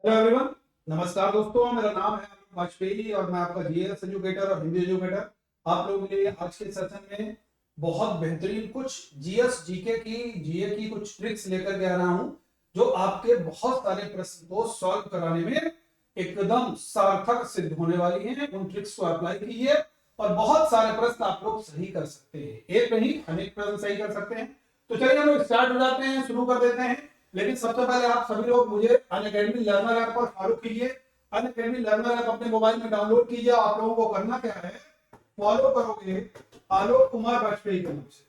Hello everyone, नमस्कार दोस्तों। मेरा नाम है अमित वाजपेयी और मैं आपका जीएस एजुकेटर और हिंदी एजुकेटर आप लोगों के लिए आज के सेशन में बहुत बेहतरीन कुछ जीएस जीए की कुछ ट्रिक्स लेकर के आ रहा हूं जो आपके बहुत सारे प्रश्न को सॉल्व कराने में एकदम सार्थक सिद्ध होने वाली हैं। उन ट्रिक्स को अप्लाई कीजिए और बहुत सारे प्रश्न आप लोग सही कर सकते हैं। एक नहीं, अनेक प्रश्न सही कर सकते हैं। तो चलिए हम लोग स्टार्ट हो जाते हैं, शुरू कर देते हैं। लेकिन सबसे पहले आप सभी लोग मुझे अनअकैडमी लर्नर ऐप पर फॉलो कीजिए। अनअकैडमी लर्नर ऐप अपने मोबाइल में डाउनलोड कीजिए। आप लोगों को करना क्या है, फॉलो करोगे आलोक कुमार वाजपेयी के नाम से।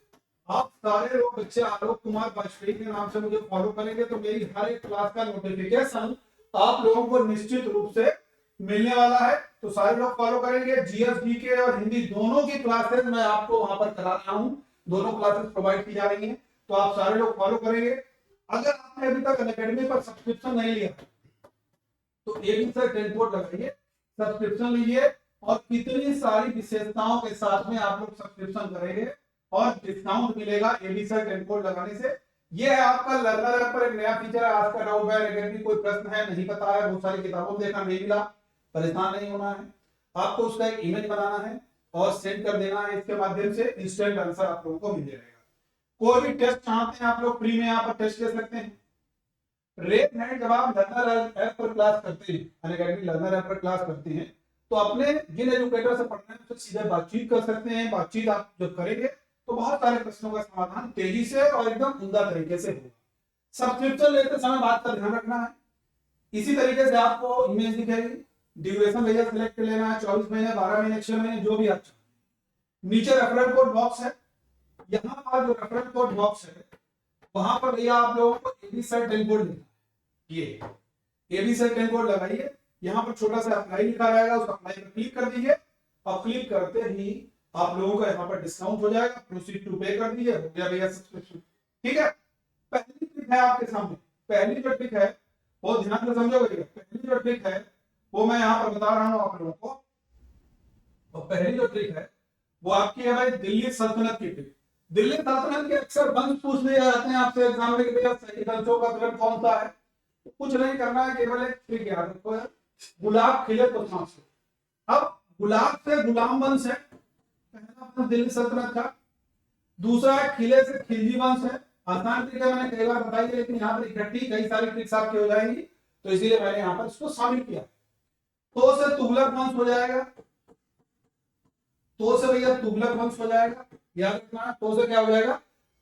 आप सारे लोग बच्चे आलोक कुमार वाजपेयी के नाम से मुझे फॉलो करेंगे तो मेरी हर एक क्लास का नोटिफिकेशन आप लोगों को निश्चित रूप से मिलने वाला है। तो सारे लोग फॉलो करेंगे। जीएस जीके और हिंदी दोनों की क्लासेस मैं आपको वहां पर करा रहा हूं। दोनों क्लासेस प्रोवाइड की जा रही हैं, तो आप सारे लोग फॉलो करेंगे। अगर आपने अभी तक अनअकैडमी पर सब्सक्रिप्शन नहीं लिया तो एबी सर 10 कोड लगाइए, सब्सक्रिप्शन लीजिए और कितनी सारी विशेषताओं के साथ में आप लोग सब्सक्रिप्शन करेंगे और डिस्काउंट मिलेगा एबी सर 10 कोड लगाने से। ये है आपका लर्नर ऐप पर एक नया फीचर है। आज का डाउट है अनअकैडमी, कोई प्रश्न है नहीं पता है, बहुत सारी किताबों में देखा नहीं मिला, परेशान नहीं होना है। आपको उसका एक इमेज बनाना है और सेंड कर देना है। इसके माध्यम से इंस्टेंट आंसर आप लोगों को मिल जाएगा। कोई भी टेस्ट चाहते हैं आप लोग फ्री में यहाँ पर टेस्ट ले सकते हैं। रेट है, जब आप लर्नर ऐप पर क्लास करते हैं, अनअकैडमी लर्नर ऐप पर क्लास करते हैं तो अपने जिन एजुकेटर से पढ़ना है उससे सीधे बातचीत कर सकते हैं। बातचीत आप जब करेंगे तो बहुत सारे प्रश्नों का समाधान तेजी से और एकदम उम्दा तरीके से होगा। सब्सक्रिप्शन लेते समय बात का ध्यान रखना है। इसी तरीके से आपको इमेज दिखेगी। ड्यूरेशन भैया सिलेक्ट कर लेना है, 24 महीने, 12 महीने, 6 महीने, जो भी आप चाहें। नीचे रेफरल कोड बॉक्स है, यहाँ पर जो रेफरल कोड बॉक्स है वहां पर भैया आप लोगों को एबी सर 10 कोड लिखना है। ये एबी सर 10 कोड लगाइए। यहाँ पर छोटा सा अप्लाई लिखा रहेगा, उस अप्लाई पर क्लिक कर दीजिए और क्लिक करते ही आप लोगों का यहाँ पर डिस्काउंट हो जाएगा। प्रोसीड टू पे कर दीजिए, हो गया भैया सब्सक्रिप्शन। ठीक है। पहली ट्रिक है आपके सामने। पहली जो ट्रिक है वो ध्यान से समझोगे। पहली जो ट्रिक है वो मैं यहाँ पर बता रहा हूँ आप लोगों को। और पहली जो ट्रिक है वो आपकी है भाई दिल्ली सल्तनत की ट्रिक। दिल्ली सल्तनत के अक्सर वंश पूछ लिए जाते हैं आपसे एग्जाम में कि भैया सही वंशों का क्रम कौन सा है। तो कुछ नहीं करना है, केवल एक ट्रिक याद रखो यार, गुलाब खिले तो सांस लो। अब गुलाब से गुलाम वंश है पहला वंश दिल्ली सल्तनत का। दूसरा है खिले से खिलजी वंश है। आसान ट्रिक है, मैंने कई बार बताई है, लेकिन यहाँ पर इकट्ठी कई सारी ट्रिक्स आपकी हो जाएंगी तो इसीलिए मैंने यहाँ पर इसको शामिल किया। तो से तुगलक वंश हो जाएगा। तो से भैया तुगलक वंश हो जाएगा, याद रखना। तो से क्या हो जाएगा,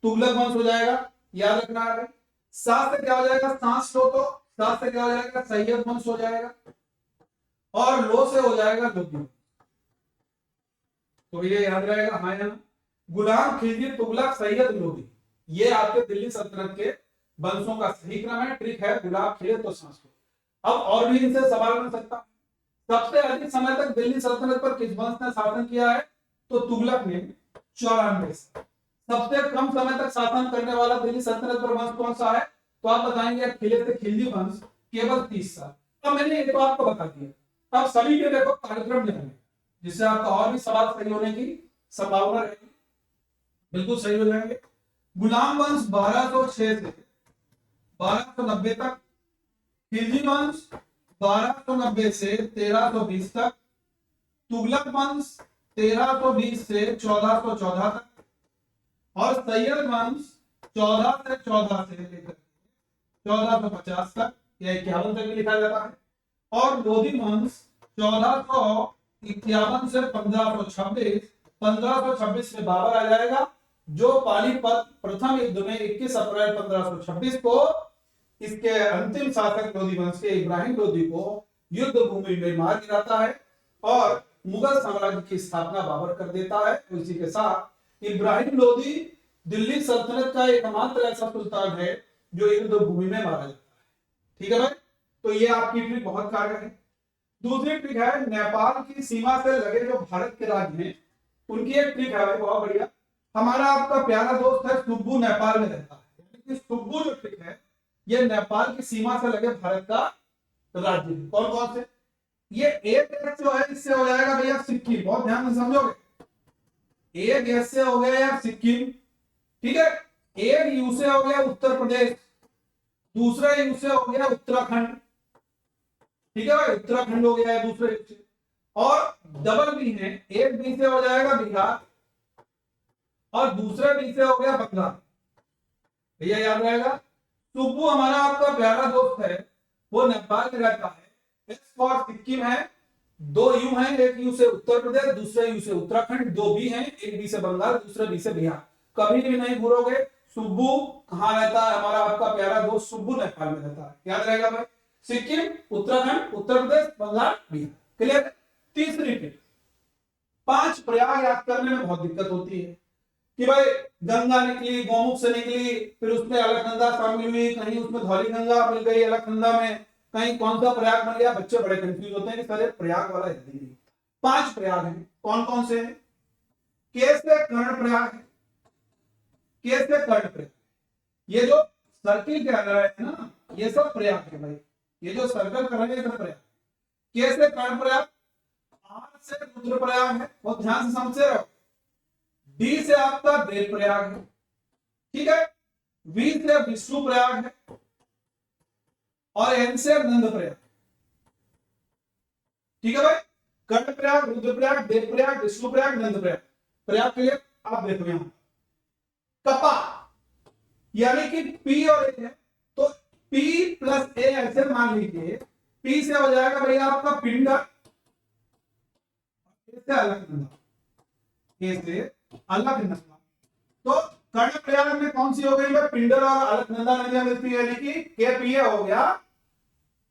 तुगलक वंश हो जाएगा, याद रखना है। सात से क्या हो जाएगा, सांस लो तो सात से क्या हो जाएगा, सैयद वंश हो जाएगा। और लो से हो जाएगा लोधी। तो ये याद रहेगा, हाँ या ना। गुलाम, खिलजी, तुगलक, सैयद, लोधी, ये आपके दिल्ली सल्तनत के वंशों का सही क्रम है। ट्रिक है गुलाब खिले तो सांस लो। अब और भी इनसे सवाल बन सकता है, सबसे अधिक समय तक दिल्ली सल्तनत पर किस वंश ने शासन किया है, तो तुगलक ने 94 साल। सबसे कम समय तक शासन करने वाला दिल्ली सल्तनत पर वंश कौन सा है, तो आप बताएंगे खिले से खिलजी वंश, केवल 30 साल। अब मैंने ये तो आपको बता दिया। अब सभी के देखो कार्यक्रम जाने जिससे आपका और भी सवाल सही होने की संभावना रहेगी, बिल्कुल सही हो जाएंगे। गुलाम वंश 1206 से 1290 तक, खिलजी वंश 1290 से 1320 तक, तुगलक वंश 1320 से 1414 तक, और सैयद वंश 14 से 14 से लेकर 1450 तक या 51 तक लिखा जाता है। और लोधी वंश 1451 से 1526, 1526 में बाबर आ जाएगा जो पानीपत प्रथम युद्ध में 21 अप्रैल 1526 को इसके अंतिम शासक लोधी वंश के इब्राहिम लोधी को युद्ध भूमि में मार गिराता है और मुगल साम्राज्य की स्थापना बाबर कर देता है। उसी के साथ इब्राहिम लोधी दिल्ली सल्तनत का एकमात्र ऐसा सुल्तान है जो युद्ध भूमि में मारा जाता है। ठीक है भाई, तो ये आपकी ट्रिक बहुत कारगर है। दूसरी ट्रिक है नेपाल की सीमा से लगे जो भारत के राज्य हैं उनकी एक ट्रिक है भाई, बहुत बढ़िया। हमारा आपका प्यारा दोस्त है सुब्बू, नेपाल में रहता है। सुब्बू जो ट्रिक है ये नेपाल की सीमा से लगे भारत का राज्य है। कौन कौन से, ये एक जो है इससे हो जाएगा भैया सिक्किम, बहुत ध्यान से समझोगे। एक एस से हो गया यार सिक्किम, ठीक है। एक यू से हो गया उत्तर प्रदेश, दूसरा यू से हो गया उत्तराखंड, ठीक है भाई, उत्तराखंड हो गया है दूसरे से। और डबल बी है, एक बी से हो जाएगा बिहार और दूसरे बी से हो गया बंगाल। भैया याद रहेगा। सुब्बू हमारा आपका प्यारा दोस्त है, वो नेपाल में रहता है। एस फॉर सिक्किम है, दो यू हैं, एक यू से उत्तर प्रदेश, दूसरे यू से उत्तराखंड, दो बी हैं, एक बी से बंगाल, दूसरे बी से बिहार। कभी भी नहीं भूलोगे। सुब्बू कहाँ रहता है हमारा आपका प्यारा दोस्त, सुब्बू नेपाल में रहता है, याद रहेगा भाई। सिक्किम, उत्तराखंड, उत्तर प्रदेश, बंगाल, बिहार। क्लियर। तीसरी टिप, 5 प्रयाग याद करने में बहुत दिक्कत होती है कि भाई गंगा निकली, गौमुख से निकली, फिर उसमें अलकनंदा शामिल हुई, कहीं उसमें धौली गंगा मिल गई अलकनंदा में, कहीं कौन सा प्रयाग बन गया। बच्चे बड़े कंफ्यूज होते हैं कि सर प्रयाग वाला हिंदी नहीं। 5 प्रयाग हैं, कौन कौन से हैं। के से कर्ण प्रयाग है, के से कर्ण प्रयाग, ये जो सर्किल के अंदर है ना, ये सब प्रयाग है भाई, ये जो सर्कल कर रहे हैं सब प्रयाग। के से कर्ण प्रयाग, आर से रुद्र प्रयाग है, बहुत ध्यान से समझते रहो। डी से आपका देव प्रयाग है, ठीक है। वी से विष्णु प्रयाग है और एन से नंद प्रयाग, ठीक है भाई। कर्ण प्रयाग, रुद्र प्रयाग, देव प्रयाग, विष्णु प्रयाग, नंद प्रयाग। प्रयाग के लिए आप देखो यहां कपा, यानी कि पी और ए है, तो पी प्लस ए ऐसे मान लीजिए। पी से हो जाएगा भैया आपका पिंडर, ए से अलकनंदा, ए से अलकनंदा। तो कर्ण प्रयाग में कौन सी हो गई भाई, पिंडर और अलकनंदा नदियां मिलती है, यानी कि के पी ए हो गया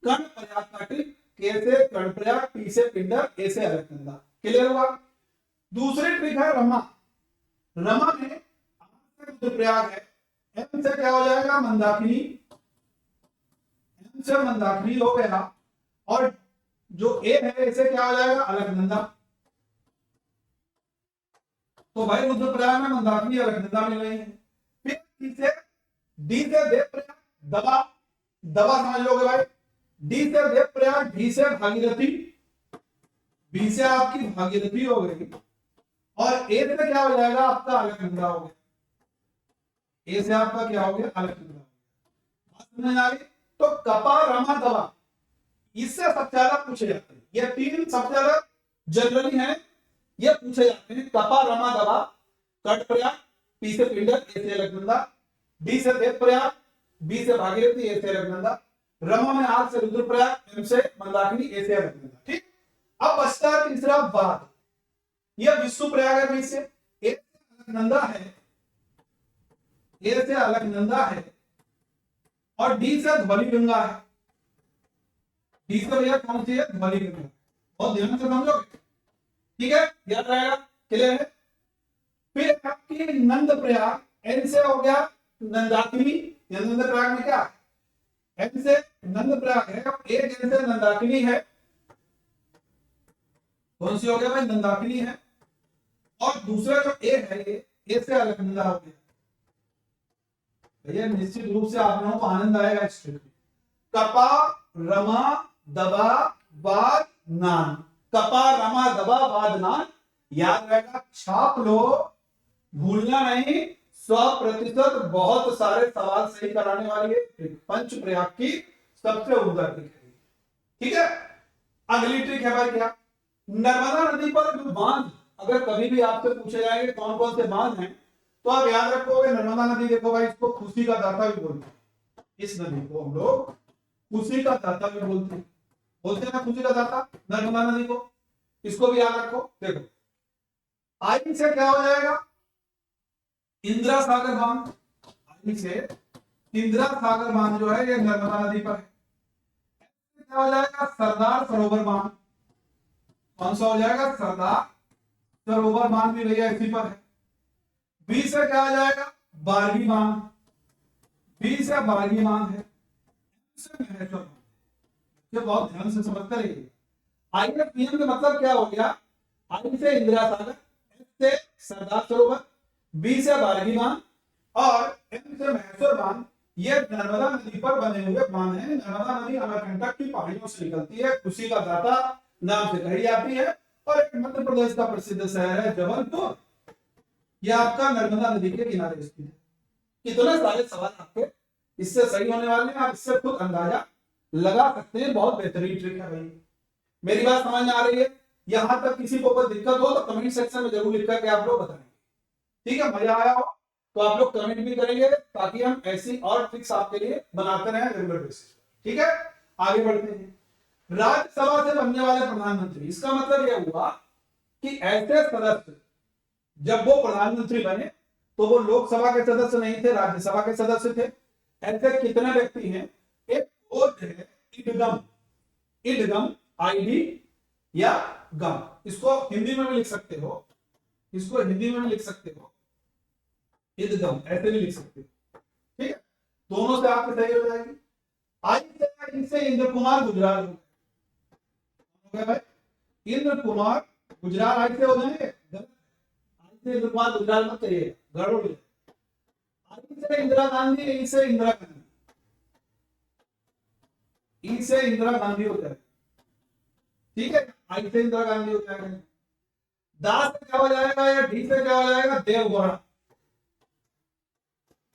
कर्ण प्रयाग का ट्रिक। के से कर्ण प्रयाग, पी से पिंडर, ए से अलकनंदा। क्लियर हुआ। दूसरी ट्रिक है रमा। रमा में प्रयाग है, एम से क्या हो जाएगा मंदाकिनी, एम से मंदाकिनी हो गया, और जो ए है इसे क्या हो जाएगा अलकनंदा। तो भाई रुद्रप्रयाग में मंदाकिनी अलकनंदा मिल रही है। फिर डी से देव प्रयाग, दबा, दबा समझ लोगे भाई। डी से देव प्रयाग, डी से भागीरथी, बी से आपकी भागीरथी हो गई, और ए से क्या हो जाएगा आपका अलकनंदा हो गया। ए से आपका क्या हो गया अलकनंदा। समझ आ गई। तो कपा रमा दबा, इससे सबसे ज्यादा पूछे जाते हैं, ये 3 सबसे ज्यादा जनरली है, ये पूछे जाते हैं। कपा रमा दबा, कट प्रयाग, पी से पिंडर, ए से अलकनंदा, डी से देव प्रयाग, बी से भागीरथी, ए से अलकनंदा, रमा में आर से रुद्रप्रयाग, एम से मंदाकिनी, ए से अलकनंदा। ठीक। अब बचता है तीसरा बाध, यह विष्णु प्रयाग है, बी से ए से अलकनंदा है, ए से अलकनंदा है, और डी से धौली गंगा है। डी से भैया कौन सी है धौली गंगा, बहुत ध्यान से समझोगे, ठीक है, याद रहेगा। क्लियर है। फिर आपकी नंद प्रयाग, एन से हो गया नंदाकिनी, नंद प्रयाग में क्या एन से नंद प्रयाग है, एक एन से नंदाकिनी है, कौन सी हो गया भाई नंदाकिनी है, और दूसरा जो ए है ये ए से अलकनंदा हो गया। भैया निश्चित रूप से आप लोगों को आनंद आएगा इस ट्रिक में। कपा रमा दबा बाद नान, कपा रमा दबा बाद नान, याद रहेगा, छाप लो, भूलना नहीं। 100% बहुत सारे सवाल सही कराने वाली है पंच प्रयाग की सबसे उम्दा ट्रिक है, ठीक है। अगली ट्रिक है भाई क्या, नर्मदा नदी पर जो बांध, अगर कभी भी आपसे पूछे जाएंगे कौन कौन से बांध हैं, तो आप याद रखोगे नर्मदा नदी, देखो भाई इसको खुशी का दाता भी बोलते हैं, इस नदी को हम लोग खुशी का दाता भी बोलते हैं, बोलते हैं ना खुशी का दाता नर्मदा नदी को, इसको भी याद रखो। देखो आई से क्या हो जाएगा इंदिरा सागर बांध, आई से इंदिरा सागर बांध जो है ये नर्मदा नदी पर है। क्या हो जाएगा सरदार सरोवर बांध, कौन सा हो जाएगा सरदार सरोवर बांध भी भैया इसी पर है। बी से क्या आ जाएगा बारगी बांध, बी से बारगी बांध है, बहुत ध्यान से समझते रहिए। आईएफपीएम का मतलब क्या हो गया, आई से इंदिरा सागर, एस से सरदार सरोवर, बी से बारगी बांध और एम से महेश्वर बांध, ये नर्मदा नदी पर बने हुए बांध हैं। नर्मदा नदी अमरकंटक की पहाड़ियों से निकलती है, खुशी का दाता नाम से कही जाती है, और एक मध्य प्रदेश का प्रसिद्ध शहर है जबलपुर, यह आपका नर्मदा नदी के किनारे स्थित है। कितने सारे सवाल आपके इससे सही होने वाले हैं, आप इससे खुद अंदाजा लगा सकते हैं। बहुत बेहतरीन ट्रिक है भाई। मेरी बात समझ में आ रही है? यहां तक किसी को कोई दिक्कत हो तो कमेंट सेक्शन में जरूर लिख करके आप लोग बताएंगे। ठीक है, मजा आया हो तो आप लोग कमेंट भी करेंगे ताकि हम ऐसी और ट्रिक्स आपके लिए बनाते रहें रेगुलर बेसिस पर। ठीक है, आगे बढ़ते हैं। राज्यसभा से बनने वाले प्रधानमंत्री, इसका मतलब यह हुआ कि ऐसे सदस्य जब वो प्रधानमंत्री बने तो वो लोकसभा के सदस्य नहीं थे, राज्यसभा के सदस्य थे। ऐसे कितने व्यक्ति हैं? एक कोड है इडगम, इडगम, आईडी या गम। इसको हिंदी में भी लिख सकते हो, इसको हिंदी में भी लिख सकते हो, इदगम ऐसे भी लिख सकते हो। ठीक है, दोनों से आपकी सही हो जाएगी। आई से इंद्र कुमार गुजराल हो गया भाई, इंद्र कुमार गुजराल आई से हो जाएंगे, गलत। आई से इंद्र कुमार गुजराल मत करिए, गड़बड़ हो जाए। आई से इंदिरा गांधी, ई से इंदिरा गांधी, ई से इंदिरा गांधी हो जाएगा। ठीक है, आई से इंदिरा गांधी हो जाएगा। दा से क्या हो जाएगा या डी से क्या हो जाएगा? देवगौड़ा,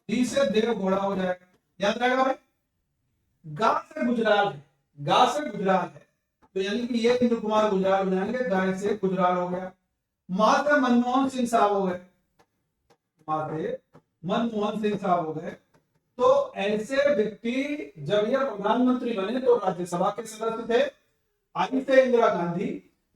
डी से देवगौड़ा हो जाएगा। याद रहेगा भाई। गा से गुजराल है, गा से गुजराल है तो यानी कि ये इंद्र कुमार गुजराल हो जाएंगे, गाय से गुजराल हो गया। मां से मनमोहन सिंह साहब हो गए, मां से मनमोहन सिंह साहब हो गए। तो ऐसे व्यक्ति जब ये प्रधानमंत्री बने तो राज्यसभा के सदस्य थे। आई से इंदिरा गांधी,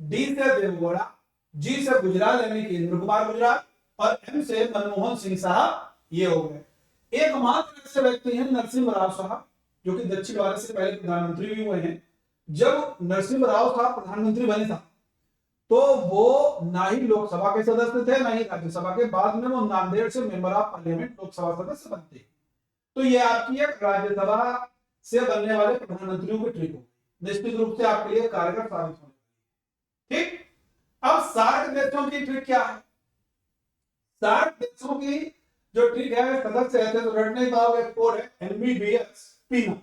डी से देवगौड़ा, जी से गुजराल यानी कि इंद्र कुमार गुजराल और एम से मनमोहन सिंह साहब ये हो गए। एकमात्र ऐसे व्यक्ति हैं नरसिंह राव साहब, जो कि दक्षिण भारत से पहले प्रधानमंत्री भी हुए हैं। जब नरसिंह राव साहब प्रधानमंत्री बने था तो वो ना ही लोकसभा के सदस्य थे ना ही राज्यसभा के। बाद में वो नांदेड़ से मेंबर ऑफ पार्लियामेंट लोकसभा सदस्य बनते। तो ये आपकी एक राज्यसभा से बनने वाले प्रधानमंत्रियों की ट्रिक हो, निश्चित रूप से आपके लिए कारगर साबित होने। ठीक, अब सार्क देशों की ट्रिक क्या है? सार्क देशों की जो ट्रिक है, सदस्य ऐसे तो रटने का एक कोड है एमबीबीएस पीना।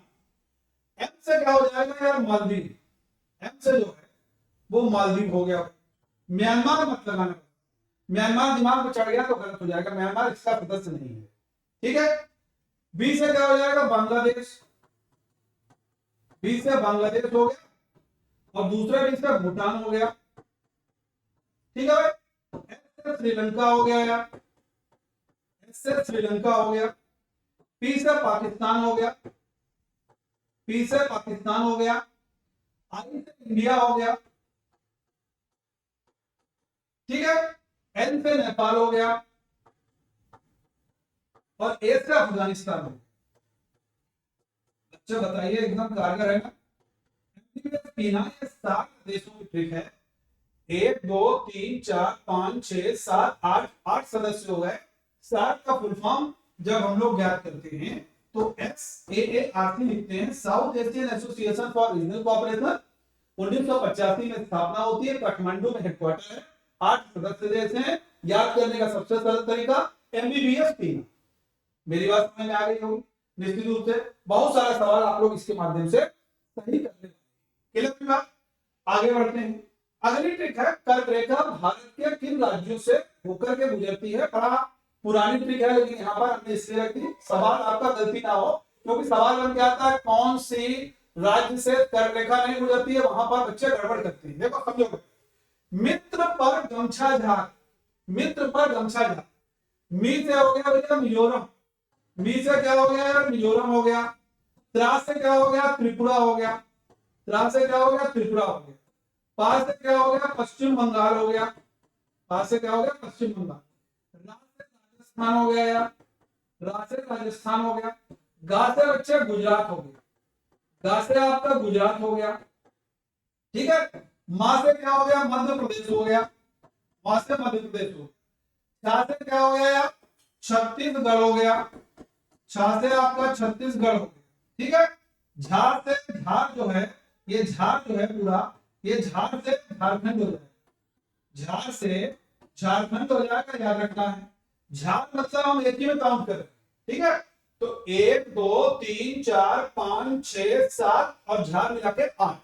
एम से क्या हो जाएगा यार? मालदीव, एम से जो है वो मालदीव हो गया। म्यांमार मत लगाना, म्यांमार दिमाग में चढ़ गया तो गलत हो जाएगा, म्यांमार इसका सदस्य नहीं है। ठीक है, बी से क्या हो जाएगा? बांग्लादेश, बी से बांग्लादेश हो गया और दूसरा बी से भूटान हो गया। ठीक है, एस से श्रीलंका हो गया यार, एस से श्रीलंका हो गया। पी से पाकिस्तान हो गया, पी से पाकिस्तान हो गया। आई से इंडिया हो गया। ठीक है, एन से नेपाल हो गया और ए से अफगानिस्तान हो गया। अच्छा बताइए, एकदम कारगर है ना? पीना ये 7 देशों की ट्रिक है। 1 2 3 4 5 6 7 8 8 सदस्य हो गए। 7 का फुल फॉर्म जब हम लोग ज्ञात करते हैं तो SAARC लिखते हैं, south Asian association for regional cooperation. 1985 में स्थापना होती है, काठमांडू में हेडक्वार्टर है। 8 सदस्य देश हैं। याद करने का सबसे सरल तरीका एमबीबीएस पीना। मेरी बात समझ में आ गई होगी निश्चित रूप से। बहुत सारा सवाल आप लोग इसके माध्यम से सही कर लेंगे। आगे बढ़ते हैं। अगली ट्रिक है कर्क रेखा भारत के किन राज्यों से होकर के गुजरती है। बड़ा पुरानी ट्रिक है लेकिन यहाँ पर हमने इसलिए रखी, सवाल आपका गलती ना हो, क्योंकि सवाल बन के आता है कौन सी राज्य से कर्क रेखा नहीं गुजरती है, वहां पर बच्चे गड़बड़ करते हैं। देखो समझो, मित्र पर गमछा झार, मित्र पर गमछा झार। मी से हो गया भैया मिजोरम, मी से क्या हो गया यार? मिजोरम हो गया। त्रा से क्या हो गया? त्रिपुरा हो गया। त्रा से क्या हो गया? त्रिपुरा हो गया। पा से क्या हो गया? पश्चिम बंगाल हो गया। पा से क्या हो गया? पश्चिम बंगाल। रा से राजस्थान हो गया यार, रा से राजस्थान हो गया। गा से बच्चे गुजरात हो गया, गा से आपका गुजरात हो गया। ठीक है, मां से क्या हो गया? मध्य प्रदेश हो गया, मां से मध्य प्रदेश हो गया। छा से क्या हो गया यार? छत्तीसगढ़ हो गया, छा से आपका छत्तीसगढ़ हो गया। ठीक है, झार से, झार जो है ये झार जो है पूरा, ये झार से झारखंड हो जाएगा, झार से झारखंड हो जाएगा, याद रखना है। झार मतलब हम एक ही में काउंट करें। ठीक है, तो 1 2 3 4 5 6 7 और झार मिला के 8।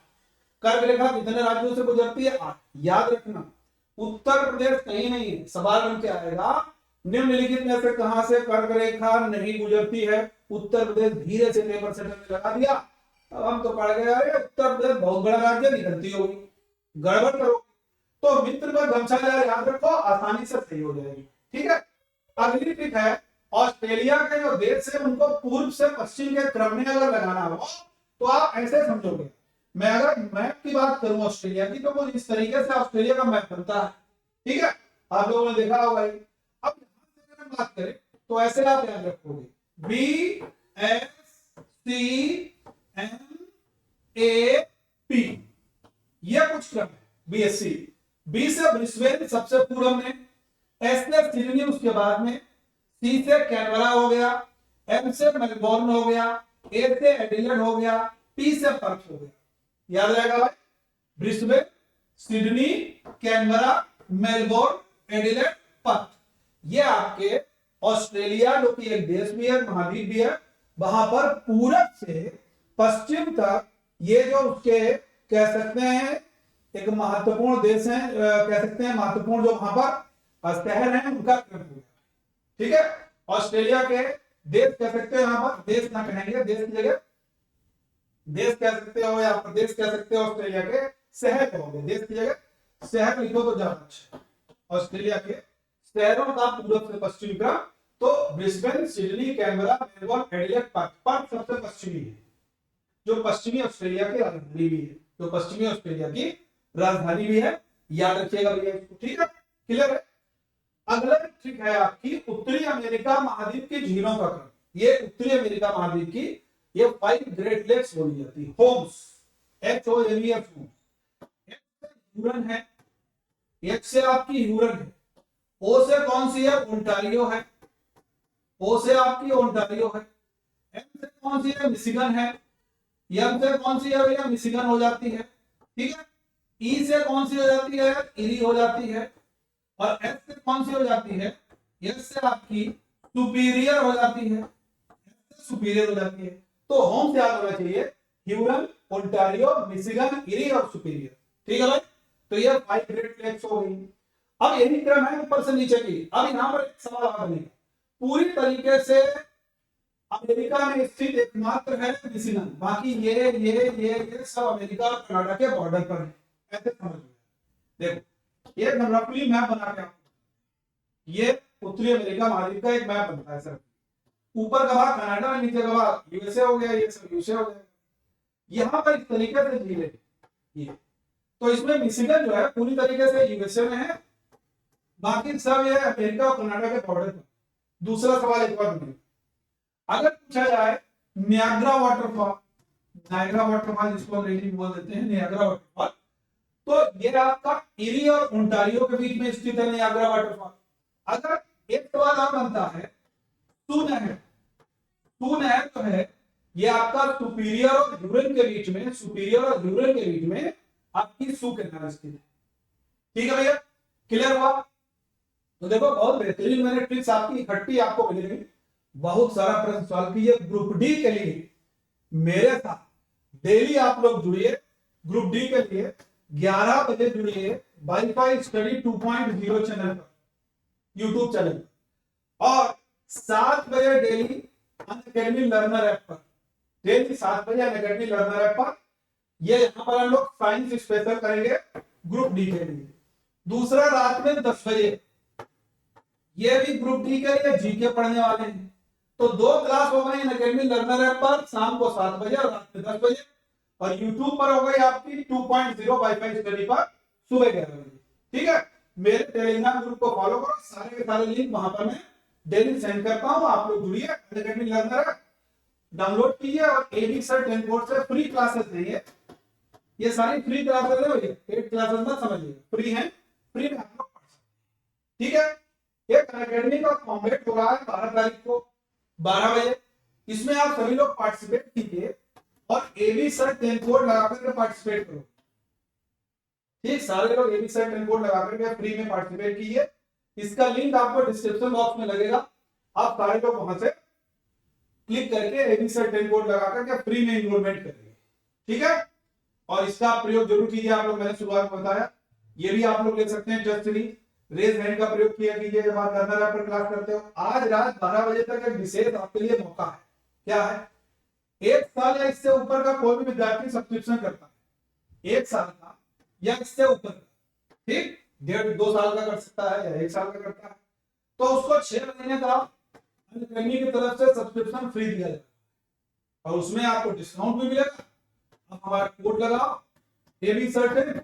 कर्क रेखा कितने राज्यों से गुजरती है? 8। याद रखना, उत्तर प्रदेश कहीं नहीं है। सवाल बन के आएगा निम्नलिखित में से कहां से कर्क रेखा नहीं गुजरती है? उत्तर प्रदेश धीरे से पेपर सेटर में लगा दिया अब हम तो पढ़ गए, अरे उत्तर प्रदेश बहुत बड़ा राज्य, निकलती होगी, गड़बड़ करो तो मित्र पर गमछा जाए, याद रखो, आसानी से सही हो जाएगी। ठीक है, अगली ट्रिक है, ऑस्ट्रेलिया के जो देश है उनको पूर्व से पश्चिम के क्रम में अगर लगाना हो तो आप ऐसे समझोगे। मैं अगर मैप की बात करूं ऑस्ट्रेलिया की, तो वो इस तरीके से ऑस्ट्रेलिया का मैप बनता है। ठीक है, आप लोगों ने देखा होगा। अब अगर बात करें तो ऐसे आप याद रखोगे, B S C M A P, ये कुछ क्रम है। बीएससी, बी से ब्रिस्बेन सबसे पूर्व में, एस से सिडनी उसके बाद में, सी से कैनबरा हो गया, एम से मेलबोर्न हो गया, ए से एडिलेड हो गया, पी से पर्थ हो गया। याद रहेगा भाई, Brisbane, Sydney, Canberra, Melbourne, Adelaide, Perth, ये आपके ऑस्ट्रेलिया जो कि एक देश भी है, महाद्वीप भी है, वहां पर पूरब से पश्चिम तक ये जो उसके कह सकते हैं एक महत्वपूर्ण देश है, कह सकते हैं महत्वपूर्ण जो वहां पर शहर है उनका क्रम है। ठीक है, ऑस्ट्रेलिया के देश कह सकते हो, यहां पर देश ना कहेंगे, देश की जगह देश कह सकते हो या प्रदेश कह सकते हो, ऑस्ट्रेलिया के शहर कहोगे, देश की जगह शहर लिखो तो ज्यादा अच्छा। ऑस्ट्रेलिया के शहरों का पूर्व से पश्चिम क्रम, तो Brisbane, Sydney, Canberra, Melbourne, Adelaide, Perth सबसे पश्चिमी है, जो पश्चिमी ऑस्ट्रेलिया की राजधानी भी है, जो पश्चिमी ऑस्ट्रेलिया की राजधानी भी है, याद रखिएगा भैया इसको। ठीक है, क्लियर है। अगला ट्रिक है आपकी उत्तरी अमेरिका महाद्वीप की झीलों का क्रम। ये उत्तरी अमेरिका महाद्वीप की ये 5 ग्रेट लेक्स बोली जाती है, होम्स, HOMS, ह्यूरन है, एक से आपकी ह्यूरन है, ओ से कौन सी है, ओंटारियो है, ओ से आपकी ओंटारियो है, एम से कौन सी है, मिशिगन है, एम से कौन सी है भैया, मिशिगन हो जाती है। ठीक है, ई से कौन सी हो जाती है, इरी हो जाती है, और एस से कौन सी हो जाती है, एस से आपकी सुपीरियर हो जाती है, सुपीरियर हो जाती है। तो होम से याद होना चाहिए, ह्यूरन, ओंटारियो, मिशिगन, इरी और सुपीरियर। ठीक है भाई, तो ये 5 ग्रेट लेक्स हो गई। अब यही क्रम है ऊपर से नीचे की। अब यहां पर एक सवाल आ बनेगा, पूरी तरीके से अमेरिका में स्थित एकमात्र है मिशिगन, बाकी ये सब अमेरिका और कनाडा के बॉर्डर पर है, ऐसे समझ देखो, ये रफली मैप बना के आपको, ये उत्तरी अमेरिका महाद्वीप का एक मैप बनता है सर, ऊपर का भाग कनाडा और नीचे का भाग यूएसए हो गया, ये सब यूएसए हो गया। यहां पर इस तरीके से झीलें ये, तो इसमें मिशिगन जो है पूरी तरीके से यूएसए में है, बाकी सब ये अमेरिका और कनाडा के बॉर्डर पर। दूसरा सवाल एक बार बनेगा, अगर पूछा जाए नियाग्रा वाटरफॉल, नायग्रा वाटरफॉल जिसको अंग्रेजी में बोल देते हैं नियाग्रा वाटरफॉल, तो ये आपका इरी और ओंटारियो के बीच में स्थित है नियाग्रा वाटरफॉल। अगर एक सवाल और बनता है, टू नहर जो है ये आपका सुपीरियर और ह्यूरन के बीच में, सुपीरियर और ह्यूरन के बीच में आपकी सू के नाम स्थित है। ठीक है भैया, क्लियर हुआ। तो देखो बहुत बेहतरीन मैंने ट्रिक्स आपकी इकट्ठी आपको मिलेगी, बहुत सारा प्रश्न सॉल्व कीजिए। ग्रुप डी के लिए मेरे साथ डेली आप लोग जुड़िए, ग्रुप डी के लिए 11 बजे जुड़िए वाईफाई स्टडी 2.0 चैनल पर, यूट्यूब चैनल, और 7 बजे डेली अनअकैडमी लर्नर ऐप पर, डेली 7 बजे अनअकैडमी लर्नर ऐप पर। ये यहां पर हम लोग साइंस स्पेशल करेंगे ग्रुप डी के लिए। दूसरा रात में 10 बजे ये भी ग्रुप डी के लिए जीके पढ़ने वाले हैं, तो 2 क्लास हो गई अनअकैडमी लर्नर ऐप पर, शाम को 7 बजे और रात में 10 बजे, और यूट्यूब पर हो गई आपकी 2.0 वाईफाई स्टडी पर सुबह 11 बजे। ठीक है, मेरे टेलीग्राम ग्रुप को फॉलो करो, सारे के सारे लिंक वहां पर मैं डेली सेंड करता हूं, आप लोग जुड़िए, अनअकैडमी लर्नर ऐप डाउनलोड कीजिए, और एडी सर 10 कोर्स से फ्री क्लासेस देंगे, ये सारी फ्री क्लासेस है भैया, पेड क्लासेस मत समझिए, फ्री है, फ्री में आप लोग पढ़ सकते हैं। ठीक है, एक अनअकैडमी का कॉम्बैट हो रहा है 12 तारीख को 12 बजे, इसमें आप सभी लोग पार्टिसिपेट कीजिए, और एबी सर 10 कोड लगाकर पार्टिसिपेट करो। ठीक, सारे लोग एबी सर 10 कोड लगाकर के फ्री में पार्टिसिपेट कीजिए, इसका लिंक आपको डिस्क्रिप्शन बॉक्स में लगेगा, आप सारे लोग वहां से क्लिक करके एबी सर 10 कोड लगाकर के फ्री में एनरोलमेंट करिए। ठीक है, और इसका आप प्रयोग जरूर कीजिए, आप लोग मैंने शुरुआत में बताया, ये भी आप लोग ले सकते हैं टेस्ट सीरीज, रेज हैंड का प्रयोग किया कीजिए जब आप लर्नर ऐप पर क्लास करते हो। आज रात 12 बजे तक एक विशेष आपके लिए मौका है, क्या है, 1 साल या इससे ऊपर का कोई भी विद्यार्थी सब्सक्रिप्शन करता है, 1 साल का या इससे ऊपर का, ठीक, 1.5-2 साल का कर सकता है या 1 साल का करता है, तो उसको 6 महीने का अनअकैडमी की तरफ से सब्सक्रिप्शन फ्री दिया जाएगा और उसमें आपको डिस्काउंट भी मिलेगा। आप हमारा कोड लगाओ एबी सर्टेन,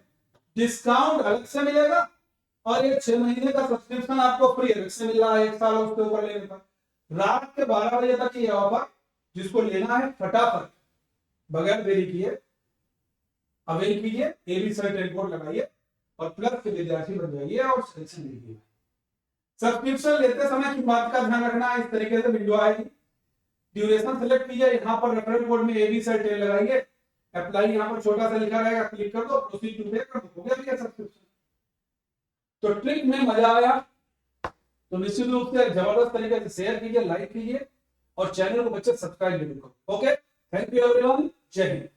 डिस्काउंट अलग से मिलेगा और ये 6 महीने का सब्सक्रिप्शन आपको फ्री अलग से मिल रहा है 1 साल उसके ऊपर लेने पर। रात के 12 बजे तक ये ऑफर, जिसको लेना है फटाफट बगैर देरी किए अवेल कीजिए, एबी सर्टेन कोड लगाइए और प्लस के विद्यार्थी बन जाइए और सिलेक्शन लीजिए। सब्सक्रिप्शन लेते समय की बात का ध्यान रखना है, इस तरीके से विंडो आएगी, ड्यूरेशन सेलेक्ट कीजिए, यहाँ पर रेफरल कोड में एबी सर्टेन लगाइए, अप्लाई यहाँ पर छोटा सा लिखा रहेगा, क्लिक कर दो, प्रोसीड टू पे कर दो, हो गया भैया सब्सक्रिप्शन। तो ट्रिक में मजा आया तो निश्चित रूप से जबरदस्त तरीके से शेयर कीजिए, लाइक कीजिए और चैनल को बच्चे सब्सक्राइब जरूर करो। ओके, थैंक यू एवरीवन, जय हिंद।